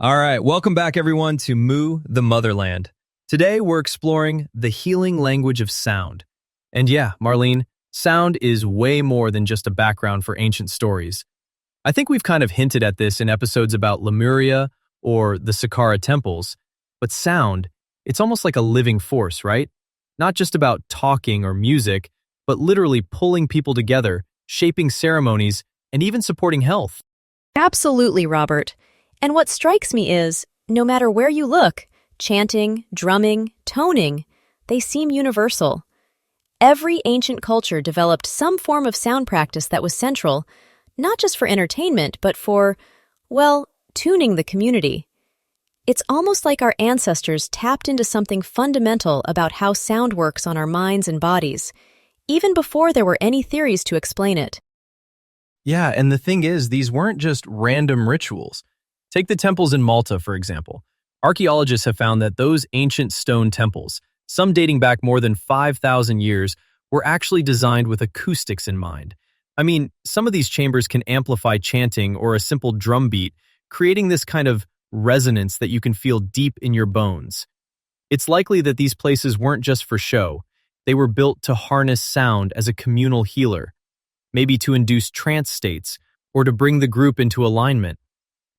All right, welcome back everyone to Moo the Motherland. Today we're exploring the healing language of sound. And yeah, Marlene, sound is way more than just a background for ancient stories. I think we've kind of hinted at this in episodes about Lemuria or the Saqqara temples, but sound, it's almost like a living force, right? Not just about talking or music, but literally pulling people together, shaping ceremonies, and even supporting health. Absolutely, Robert. And what strikes me is, no matter where you look, chanting, drumming, toning, they seem universal. Every ancient culture developed some form of sound practice that was central, not just for entertainment, but for, well, tuning the community. It's almost like our ancestors tapped into something fundamental about how sound works on our minds and bodies, even before there were any theories to explain it. Yeah, and the thing is, these weren't just random rituals. Take the temples in Malta, for example. Archaeologists have found that those ancient stone temples, some dating back more than 5,000 years, were actually designed with acoustics in mind. I mean, some of these chambers can amplify chanting or a simple drum beat, creating this kind of resonance that you can feel deep in your bones. It's likely that these places weren't just for show. They were built to harness sound as a communal healer, maybe to induce trance states or to bring the group into alignment.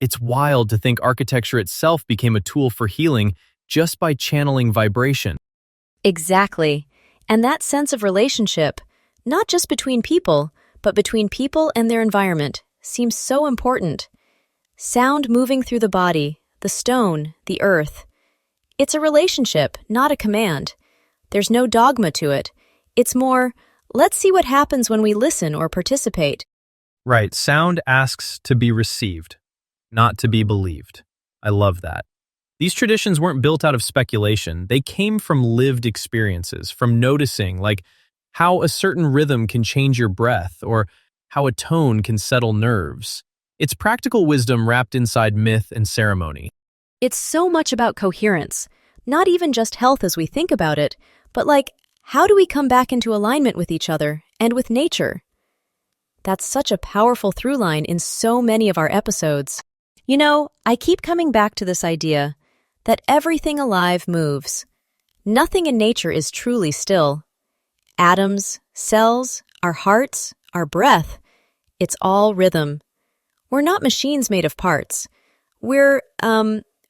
It's wild to think architecture itself became a tool for healing just by channeling vibration. Exactly. And that sense of relationship, not just between people, but between people and their environment, seems so important. Sound moving through the body, the stone, the earth. It's a relationship, not a command. There's no dogma to it. It's more, let's see what happens when we listen or participate. Right, sound asks to be received, not to be believed. I love that. These traditions weren't built out of speculation. They came from lived experiences, from noticing, like how a certain rhythm can change your breath or how a tone can settle nerves. It's practical wisdom wrapped inside myth and ceremony. It's so much about coherence, not even just health as we think about it, but like, how do we come back into alignment with each other and with nature? That's such a powerful through line in so many of our episodes. You know, I keep coming back to this idea that everything alive moves. Nothing in nature is truly still. Atoms, cells, our hearts, our breath, it's all rhythm. We're not machines made of parts. We're,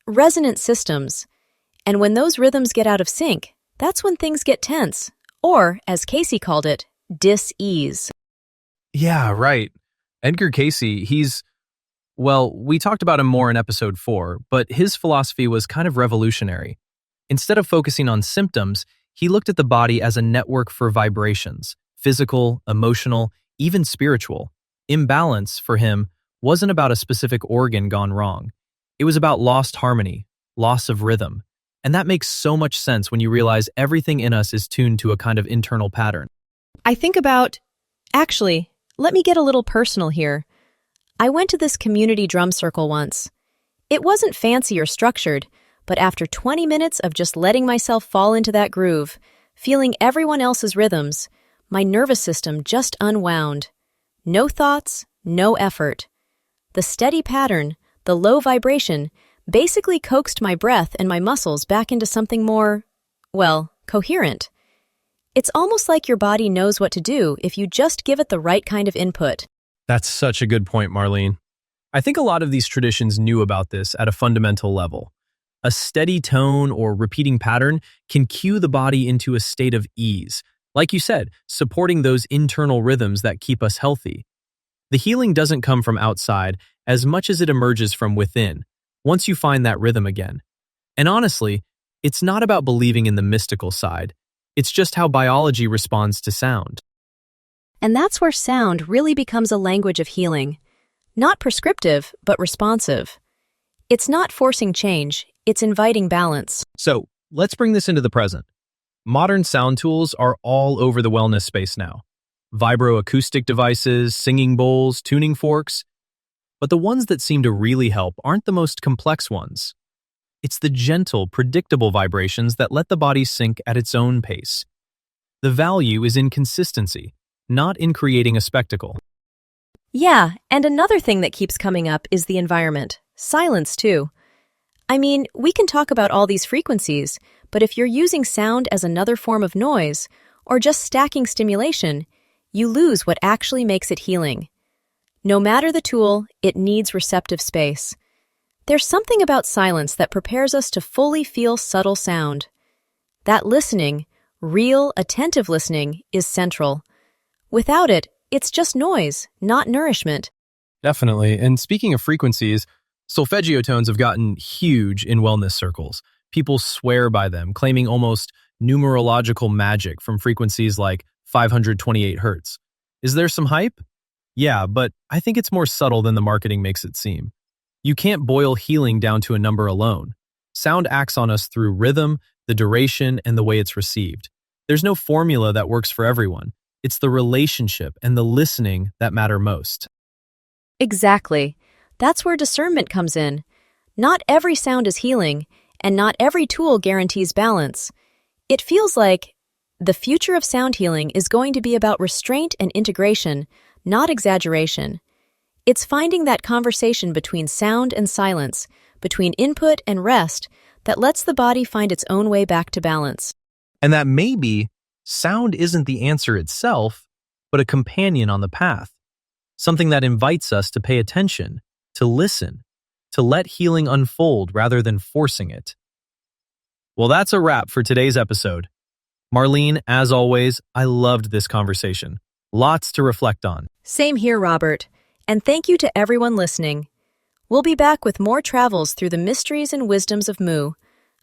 resonant systems. And when those rhythms get out of sync, that's when things get tense, or, as Cayce called it, dis-ease. Yeah, right. Edgar Cayce, well, we talked about him more in episode 4, but his philosophy was kind of revolutionary. Instead of focusing on symptoms, he looked at the body as a network for vibrations, physical, emotional, even spiritual. Imbalance, for him, wasn't about a specific organ gone wrong. It was about lost harmony, loss of rhythm. And that makes so much sense when you realize everything in us is tuned to a kind of internal pattern. I think about, actually, let me get a little personal here. I went to this community drum circle once. It wasn't fancy or structured, but after 20 minutes of just letting myself fall into that groove, feeling everyone else's rhythms, my nervous system just unwound. No thoughts, no effort. The steady pattern, the low vibration, basically coaxed my breath and my muscles back into something more, well, coherent. It's almost like your body knows what to do if you just give it the right kind of input. That's such a good point, Marlene. I think a lot of these traditions knew about this at a fundamental level. A steady tone or repeating pattern can cue the body into a state of ease, like you said, supporting those internal rhythms that keep us healthy. The healing doesn't come from outside as much as it emerges from within, once you find that rhythm again. And honestly, it's not about believing in the mystical side. It's just how biology responds to sound. And that's where sound really becomes a language of healing. Not prescriptive, but responsive. It's not forcing change, it's inviting balance. So, let's bring this into the present. Modern sound tools are all over the wellness space now. Vibroacoustic devices, singing bowls, tuning forks. But the ones that seem to really help aren't the most complex ones. It's the gentle, predictable vibrations that let the body sync at its own pace. The value is in consistency, not in creating a spectacle. Yeah, and another thing that keeps coming up is the environment. Silence, too. I mean, we can talk about all these frequencies, but if you're using sound as another form of noise, or just stacking stimulation, you lose what actually makes it healing. No matter the tool, it needs receptive space. There's something about silence that prepares us to fully feel subtle sound. That listening, real, attentive listening, is central. Without it, it's just noise, not nourishment. Definitely. And speaking of frequencies, solfeggio tones have gotten huge in wellness circles. People swear by them, claiming almost numerological magic from frequencies like 528 hertz. Is there some hype? Yeah, but I think it's more subtle than the marketing makes it seem. You can't boil healing down to a number alone. Sound acts on us through rhythm, the duration, and the way it's received. There's no formula that works for everyone. It's the relationship and the listening that matter most. Exactly. That's where discernment comes in. Not every sound is healing, and not every tool guarantees balance. It feels like the future of sound healing is going to be about restraint and integration, not exaggeration. It's finding that conversation between sound and silence, between input and rest, that lets the body find its own way back to balance. And that maybe sound isn't the answer itself, but a companion on the path. Something that invites us to pay attention, to listen, to let healing unfold rather than forcing it. Well, that's a wrap for today's episode. Marlene, as always, I loved this conversation. Lots to reflect on. Same here, Robert. And thank you to everyone listening. We'll be back with more travels through the mysteries and wisdoms of Mu.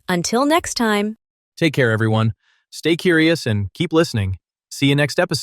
Until next time. Take care, everyone. Stay curious and keep listening. See you next episode.